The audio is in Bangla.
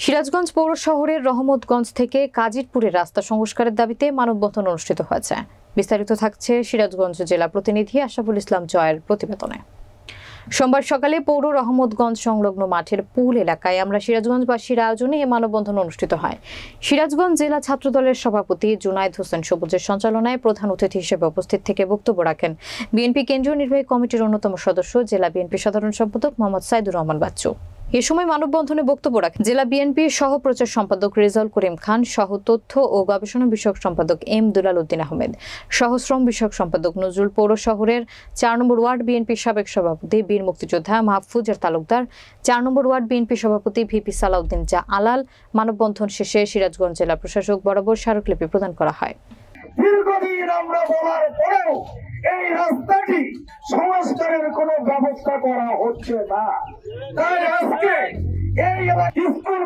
সিরাজগঞ্জ পৌর শহরের রহমতগঞ্জ থেকে কাজিরপুরের রাস্তা সংস্কারের দাবিতে মানববন্ধন অনুষ্ঠিত হয়েছে। বিস্তারিত থাকছে সিরাজগঞ্জ জেলা প্রতিনিধি আশরাফুল ইসলাম জয়ের প্রতিবেদনে। সোমবার সকালে পৌর রহমতগঞ্জ সংলগ্ন মাঠের পুল এলাকায় আমরা সিরাজগঞ্জবাসীর আয়োজনে এই মানববন্ধন অনুষ্ঠিত হয়। সিরাজগঞ্জ জেলা ছাত্রদলের সভাপতি জুনায়েদ হোসেন সবুজের সঞ্চালনায় প্রধান অতিথি হিসেবে উপস্থিত থেকে বক্তব্য রাখেন বিএনপি কেন্দ্রীয় নির্বাহী কমিটির অন্যতম সদস্য জেলা বিএনপি সাধারণ সম্পাদক মোহাম্মদ সাইদুর রহমান বাচ্চু। এ সময় মানববন্ধনে বক্তব্য রাখেন জেলা বিএনপির সহ প্রচার সম্পাদক রেজাউল করিম খান, সহ তথ্য ও গবেষণা বিষয়ক সম্পাদক এম দুলাল উদ্দিন আহমেদ, সহ শ্রম বিষয়ক সম্পাদক নজরুল, পৌর শহরের ৪ নম্বর ওয়ার্ড বিএনপির সাবেক সভাপতি বীর মুক্তিযোদ্ধা মাহফুজার তালুকদার, ৪ নম্বর ওয়ার্ড বিএনপি সভাপতি ভিপি সালাউদ্দিন জা আলাল। মানববন্ধন শেষে সিরাজগঞ্জ জেলা প্রশাসক বরাবর স্মারকলিপি প্রদান করা হয়। দীর্ঘদিন আমরা বলার পরেও এই রাস্তাটি সংস্কারের কোনো ব্যবস্থা করা হচ্ছে না। তাই আজকে এই স্কুল